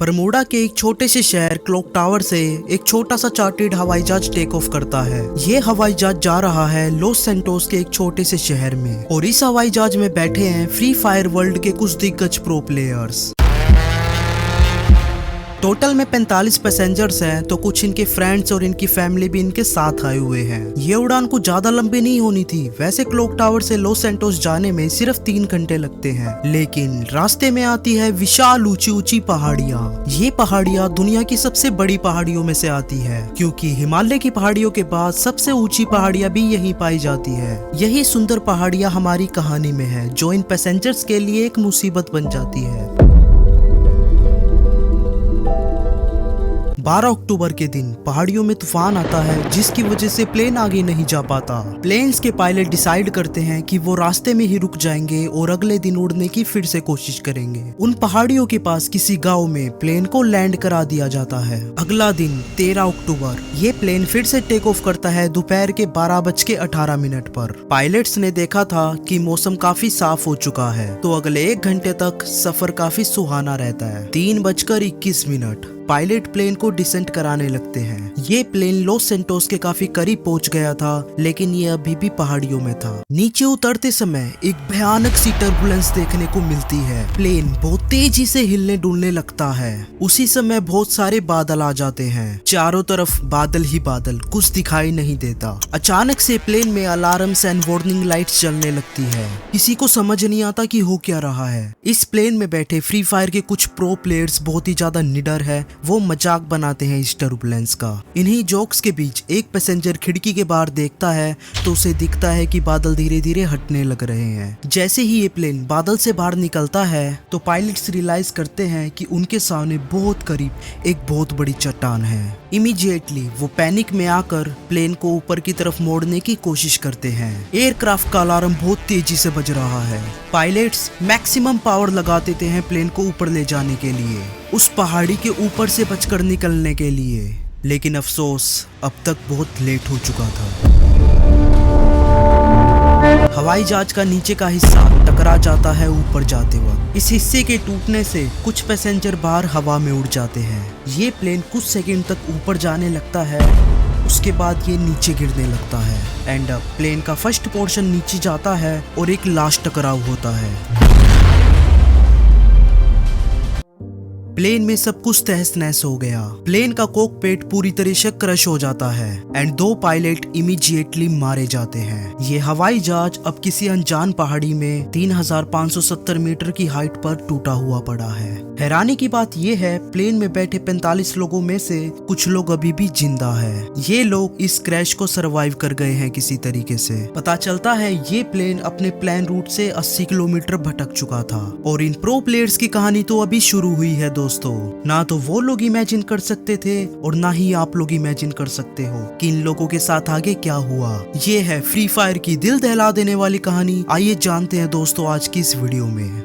Bermuda के एक छोटे से शहर क्लॉक टावर से एक छोटा सा चार्टर्ड हवाई जहाज टेक ऑफ करता है। ये हवाई जहाज जा रहा है लॉस सैंटोस के एक छोटे से शहर में और इस हवाई जहाज में बैठे हैं फ्री फायर वर्ल्ड के कुछ दिग्गज प्रो प्लेयर्स। टोटल में 45 पैसेंजर्स हैं, तो कुछ इनके फ्रेंड्स और इनकी फैमिली भी इनके साथ आए हुए हैं। ये उड़ान कुछ ज्यादा लंबी नहीं होनी थी। वैसे क्लॉक टावर से लॉस सैंटोस जाने में सिर्फ 3 घंटे लगते हैं, लेकिन रास्ते में आती है विशाल ऊंची ऊंची पहाड़ियाँ। ये पहाड़ियाँ दुनिया की सबसे बड़ी पहाड़ियों में से आती है, क्योंकि हिमालय की पहाड़ियों के बाद सबसे ऊंची पहाड़ियाँ भी यही पाई जाती है। यही सुंदर पहाड़ियाँ हमारी कहानी में है, जो इन पैसेंजर्स के लिए एक मुसीबत बन जाती है। 12 अक्टूबर के दिन पहाड़ियों में तूफान आता है, जिसकी वजह से प्लेन आगे नहीं जा पाता। प्लेन्स के पायलट डिसाइड करते हैं कि वो रास्ते में ही रुक जाएंगे और अगले दिन उड़ने की फिर से कोशिश करेंगे। उन पहाड़ियों के पास किसी गांव में प्लेन को लैंड करा दिया जाता है। अगला दिन 13 अक्टूबर ये प्लेन फिर से टेक ऑफ करता है दोपहर के 12:18 पर। पायलट्स ने देखा था कि मौसम काफी साफ हो चुका है, तो अगले 1 घंटे तक सफर काफी सुहाना रहता है। 3:21 पायलट प्लेन को डिसेंट कराने लगते हैं। ये प्लेन लॉस सैंटोस के काफी करीब पहुंच गया था, लेकिन ये अभी भी पहाड़ियों में था। नीचे उतरते समय एक भयानक सी टर्बुलेंस देखने को मिलती है। प्लेन बहुत तेजी से हिलने डुलने लगता है। उसी समय बहुत सारे बादल आ जाते हैं। चारों तरफ बादल ही बादल, कुछ दिखाई नहीं देता। अचानक से प्लेन में अलार्म्स एंड वार्निंग लाइट्स जलने लगती है। किसी को समझ नहीं आता कि हो क्या रहा है। इस प्लेन में बैठे फ्री फायर के कुछ प्रो प्लेयर्स बहुत ही ज्यादा निडर है। वो मजाक बनाते हैं इस टर्बुलेंस का। इन्हीं जोक्स के बीच एक पैसेंजर खिड़की के बाहर देखता है, तो उसे दिखता है कि बादल धीरे धीरे हटने लग रहे हैं। जैसे ही ये प्लेन बादल से बाहर निकलता है, तो पायलट्स रियलाइज करते हैं कि उनके सामने बहुत करीब एक बहुत बड़ी चट्टान है। इमीडिएटली वो पैनिक में आकर प्लेन को ऊपर की तरफ मोड़ने की कोशिश करते हैं। एयरक्राफ्ट का अलार्म बहुत तेजी से बज रहा है। पायलट्स मैक्सिमम पावर लगा देते हैं प्लेन को ऊपर ले जाने के लिए, उस पहाड़ी के ऊपर से बचकर निकलने के लिए। लेकिन अफसोस, अब तक बहुत लेट हो चुका था। हवाई जहाज का नीचे का हिस्सा टकरा जाता है ऊपर जाते वक्त। इस हिस्से के टूटने से कुछ पैसेंजर बाहर हवा में उड़ जाते हैं। ये प्लेन कुछ सेकंड तक ऊपर जाने लगता है, उसके बाद ये नीचे गिरने लगता है। एंड अब प्लेन का फर्स्ट पोर्शन नीचे जाता है और एक लास्ट टकराव होता है। प्लेन में सब कुछ तहस नहस हो गया। प्लेन का कॉकपिट पूरी तरह से क्रश हो जाता है एंड 2 पायलट इमीडिएटली मारे जाते हैं। ये हवाई जहाज अब किसी अनजान पहाड़ी में 3570 मीटर की हाइट पर टूटा हुआ पड़ा है। हैरानी की बात यह है, प्लेन में बैठे 45 लोगों में से कुछ लोग अभी भी जिंदा है। ये लोग इस क्रैश को सरवाइव कर गए हैं किसी तरीके से। पता चलता है ये प्लेन अपने प्लान रूट से 80 किलोमीटर भटक चुका था। और इन प्रो प्लेयर्स की कहानी तो अभी शुरू हुई है दोस्तों। ना तो वो लोग इमेजिन कर सकते थे और ना ही आप लोग इमेजिन कर सकते हो कि इन लोगों के साथ आगे क्या हुआ। ये है फ्री फायर की दिल दहला देने वाली कहानी। आइए जानते हैं दोस्तों आज की इस वीडियो में।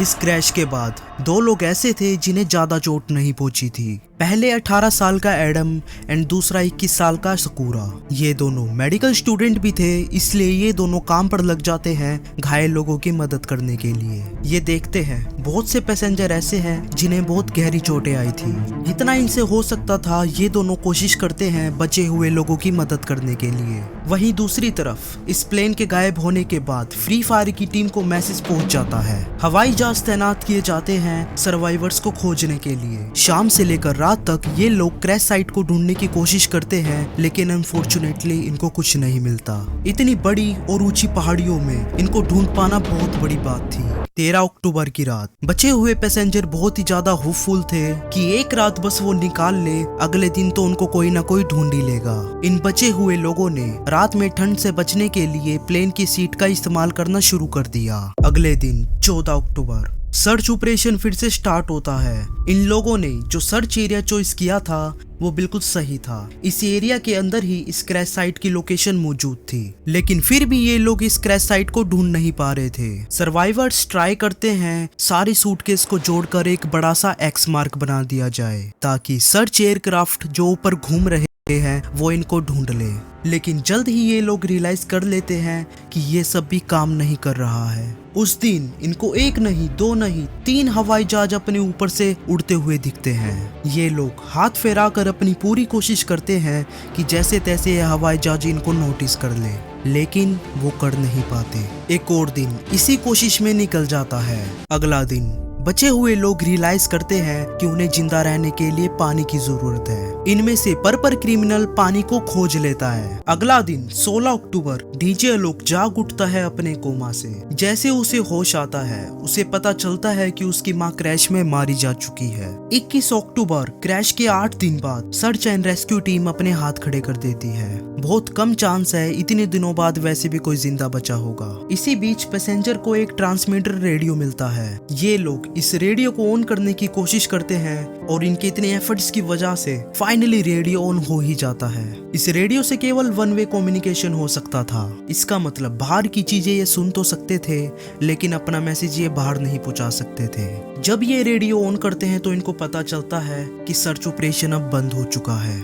इस क्रैश के बाद 2 लोग ऐसे थे जिन्हें ज्यादा चोट नहीं पहुंची थी। पहले 18 साल का एडम एंड दूसरा 21 साल का सकूरा। ये दोनों मेडिकल स्टूडेंट भी थे, इसलिए ये दोनों काम पर लग जाते हैं घायल लोगों की मदद करने के लिए। ये देखते हैं बहुत से पैसेंजर ऐसे हैं जिन्हें बहुत गहरी चोटें आई थी। इतना इनसे हो सकता था, ये दोनों कोशिश करते हैं बचे हुए लोगों की मदद करने के लिए। वहीं दूसरी तरफ इस प्लेन के गायब होने के बाद फ्री फायर की टीम को मैसेज पहुंच जाता है। हवाई जहाज तैनात किए जाते हैं सर्वाइवर्स को खोजने के लिए। शाम से लेकर रात तक ये लोग क्रैश साइट को ढूंढने की कोशिश करते हैं, लेकिन अनफॉर्चुनेटली इनको कुछ नहीं मिलता। इतनी बड़ी और ऊंची पहाड़ियों में इनको ढूंढ पाना बहुत बड़ी बात थी। 13 अक्टूबर की रात बचे हुए पैसेंजर बहुत ही ज्यादा होपफुल थे कि एक रात बस वो निकाल ले, अगले दिन तो उनको कोई ना कोई ढूंढ ही लेगा। इन बचे हुए लोगों ने रात में ठंड से बचने के लिए प्लेन की सीट का इस्तेमाल करना शुरू कर दिया। अगले दिन 14 अक्टूबर सर्च ऑपरेशन फिर से स्टार्ट होता है। इन लोगों ने जो सर्च एरिया चॉइस किया था वो बिल्कुल सही था। इस एरिया के अंदर ही इस क्रैश साइट की लोकेशन मौजूद थी, लेकिन फिर भी ये लोग इस क्रैश साइट को ढूंढ नहीं पा रहे थे। सर्वाइवर्स ट्राई करते हैं सारी सूटकेस को जोड़कर एक बड़ा सा एक्स मार्क बना दिया जाए, ताकि सर्च एयरक्राफ्ट जो ऊपर घूम रहे हैं वो इनको ढूंढ ले। लेकिन जल्द ही ये लोग रियलाइज कर लेते हैं कि ये सब भी काम नहीं कर रहा है। उस दिन इनको एक नहीं, दो नहीं, 3 हवाई जहाज अपने ऊपर से उड़ते हुए दिखते हैं। ये लोग हाथ फैलाकर अपनी पूरी कोशिश करते हैं कि जैसे तैसे ये हवाई जहाज इनको नोटिस कर ले, लेकिन वो कर नहीं पाते। एक और दिन इसी कोशिश में निकल जाता है। अगला दिन बचे हुए लोग रियलाइज करते हैं कि उन्हें जिंदा रहने के लिए पानी की जरूरत है। इनमें से पर्पल क्रिमिनल पानी को खोज लेता है। अगला दिन 16 अक्टूबर डीजे लोग जाग उठता है अपने कोमा से। जैसे उसे होश आता है उसे पता चलता है कि उसकी माँ क्रैश में मारी जा चुकी है। 21 अक्टूबर क्रैश के 8 दिन बाद सर्च एंड रेस्क्यू टीम अपने हाथ खड़े कर देती है। बहुत कम चांस है इतने दिनों बाद वैसे भी कोई जिंदा बचा होगा। इसी बीच पैसेंजर को एक ट्रांसमीटर रेडियो मिलता है। ये लोग इस रेडियो को ऑन करने की कोशिश करते हैं और इनके इतने एफर्ट्स की वजह से फाइनली रेडियो ऑन हो ही जाता है। इस रेडियो से केवल 1 वे कम्युनिकेशन हो सकता था। इसका मतलब बाहर की चीजें ये सुन तो सकते थे लेकिन अपना मैसेज ये बाहर नहीं पहुंचा सकते थे। जब ये रेडियो ऑन करते हैं तो इनको पता चलता है कि सर्च ऑपरेशन अब बंद हो चुका है।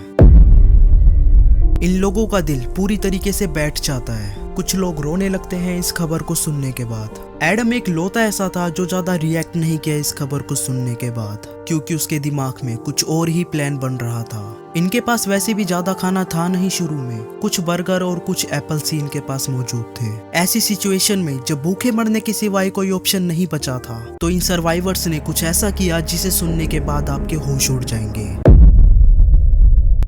इन लोगों का दिल पूरी तरीके से बैठ जाता है। कुछ लोग रोने लगते हैं इस खबर को सुनने के बाद। एडम एक लौता ऐसा था जो ज्यादा रिएक्ट नहीं किया इस खबर को सुनने के बाद, क्योंकि उसके दिमाग में कुछ और ही प्लान बन रहा था। इनके पास वैसे भी ज्यादा खाना था नहीं शुरू में, कुछ बर्गर और कुछ एप्पल्स ही इनके पास मौजूद थे। ऐसी सिचुएशन में जब भूखे मरने के सिवाय कोई ऑप्शन नहीं बचा था तो इन सर्वाइवर्स ने कुछ ऐसा किया जिसे सुनने के बाद आपके होश उड़ जाएंगे।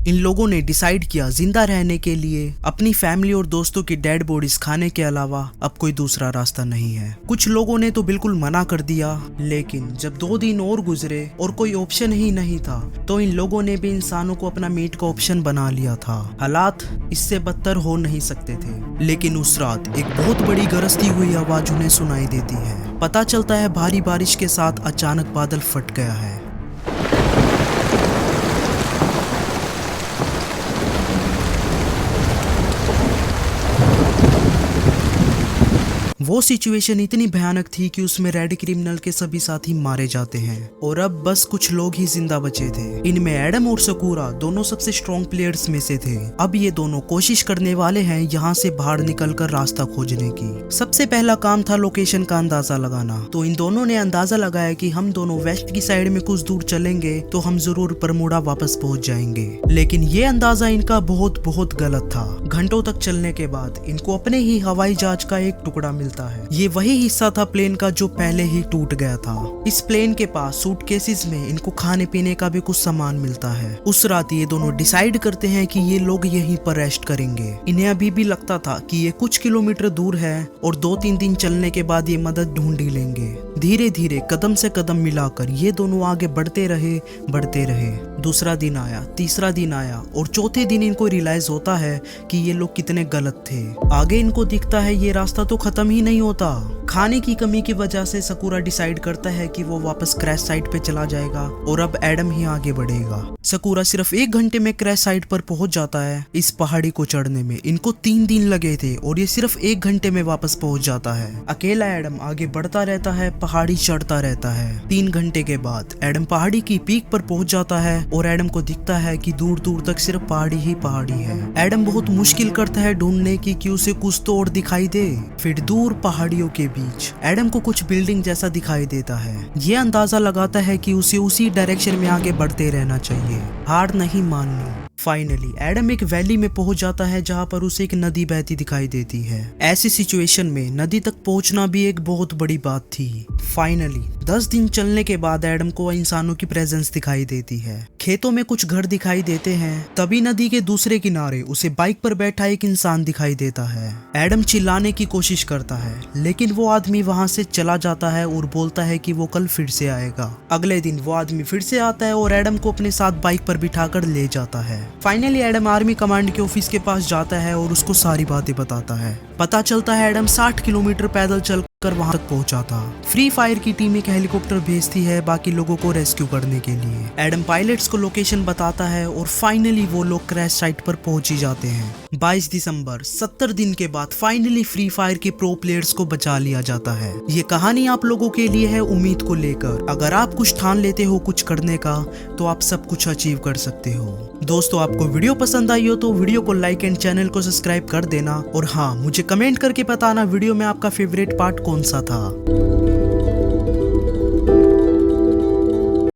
इन लोगों ने डिसाइड किया जिंदा रहने के लिए अपनी फैमिली और दोस्तों की डेड बॉडीज खाने के अलावा अब कोई दूसरा रास्ता नहीं है। कुछ लोगों ने तो बिल्कुल मना कर दिया, लेकिन जब 2 दिन और गुजरे और कोई ऑप्शन ही नहीं था तो इन लोगों ने भी इंसानों को अपना मीट का ऑप्शन बना लिया था। हालात इससे बदतर हो नहीं सकते थे। लेकिन उस रात एक बहुत बड़ी गरजती हुई आवाज उन्हें सुनाई देती है। पता चलता है भारी बारिश के साथ अचानक बादल फट गया है। वो सिचुएशन इतनी भयानक थी कि उसमें रेड क्रिमिनल के सभी साथी मारे जाते हैं और अब बस कुछ लोग ही जिंदा बचे थे। इनमें एडम और सकूरा दोनों सबसे स्ट्रॉन्ग प्लेयर्स में से थे। अब ये दोनों कोशिश करने वाले हैं यहाँ से बाहर निकलकर रास्ता खोजने की। सबसे पहला काम था लोकेशन का अंदाजा लगाना। तो इन दोनों ने अंदाजा लगाया कि हम दोनों वेस्ट की साइड में कुछ दूर चलेंगे तो हम जरूर बरमूडा वापस पहुंच जाएंगे। लेकिन ये अंदाजा इनका बहुत गलत था। घंटों तक चलने के बाद इनको अपने ही हवाई जहाज का एक टुकड़ा मिलता है। ये वही हिस्सा था प्लेन का जो पहले ही टूट गया था। इस प्लेन के पास सूटकेसेस में इनको खाने पीने का भी कुछ सामान मिलता है। उस रात ये दोनों डिसाइड करते हैं कि ये लोग यहीं पर रेस्ट करेंगे। इन्हें अभी भी लगता था कि ये कुछ किलोमीटर दूर है और 2-3 दिन चलने के बाद ये मदद ढूंढ ही लेंगे। धीरे धीरे कदम से कदम मिलाकर ये दोनों आगे बढ़ते रहे। दूसरा दिन आया, तीसरा दिन आया और चौथे दिन इनको रियलाइज होता है कि ये लोग कितने गलत थे। आगे इनको दिखता है ये रास्ता तो खत्म ही नहीं होता। खाने की कमी की वजह से सकूरा डिसाइड करता है कि वो वापस क्रैश साइट पे चला जाएगा और अब एडम ही आगे बढ़ेगा। सकूरा सिर्फ 1 घंटे में क्रैश साइट पर पहुंच जाता है। इस पहाड़ी को चढ़ने में इनको 3 दिन लगे थे और ये सिर्फ 1 घंटे में वापस पहुंच जाता है। अकेला एडम आगे बढ़ता रहता है, पहाड़ी चढ़ता रहता है। 3 घंटे के बाद एडम पहाड़ी की पीक पर पहुंच जाता है और एडम को दिखता है कि दूर दूर तक सिर्फ पहाड़ी ही पहाड़ी है। एडम बहुत मुश्किल करता है ढूंढने की कि उसे कुछ तो और दिखाई दे। फिर दूर पहाड़ियों के बीच एडम को कुछ बिल्डिंग जैसा दिखाई देता है। ये अंदाजा लगाता है कि उसे उसी डायरेक्शन में आगे बढ़ते रहना चाहिए, हार नहीं माननी। फाइनली एडम एक वैली में पहुंच जाता है जहां पर उसे एक नदी बहती दिखाई देती है। ऐसी सिचुएशन में नदी तक पहुंचना भी एक बहुत बड़ी बात थी। फाइनली 10 दिन चलने के बाद एडम को इंसानों की प्रेजेंस दिखाई देती है। खेतों में कुछ घर दिखाई देते हैं। तभी नदी के दूसरे किनारे उसे बाइक पर बैठा एक इंसान दिखाई देता है। एडम चिल्लाने की कोशिश करता है लेकिन वो आदमी वहां से चला जाता है और बोलता है कि वो कल फिर से आएगा। अगले दिन वो आदमी फिर से आता है और एडम को अपने साथ बाइक पर बिठाकर ले जाता है। फाइनली एडम आर्मी कमांड के ऑफिस के पास जाता है और उसको सारी बातें बताता है। पता चलता है एडम 60 किलोमीटर पैदल चलकर वहां तक पहुंचा था। फ्री फायर की टीम एक हेलीकॉप्टर भेजती है बाकी लोगों को रेस्क्यू करने के लिए। एडम पायलट्स को लोकेशन बताता है और फाइनली वो लोग क्रैश साइट पर पहुंच ही जाते हैं। 22 दिसंबर 70 दिन के बाद फाइनली फ्री फायर के प्रो प्लेयर्स को बचा लिया जाता है। ये कहानी आप लोगों के लिए है उम्मीद को लेकर। अगर आप कुछ ठान लेते हो कुछ करने का तो आप सब कुछ अचीव कर सकते हो। दोस्तों, आपको वीडियो पसंद आई हो तो वीडियो को लाइक एंड चैनल को सब्सक्राइब कर देना। और हाँ, मुझे कमेंट करके बताना वीडियो में आपका फेवरेट पार्ट कौन सा था।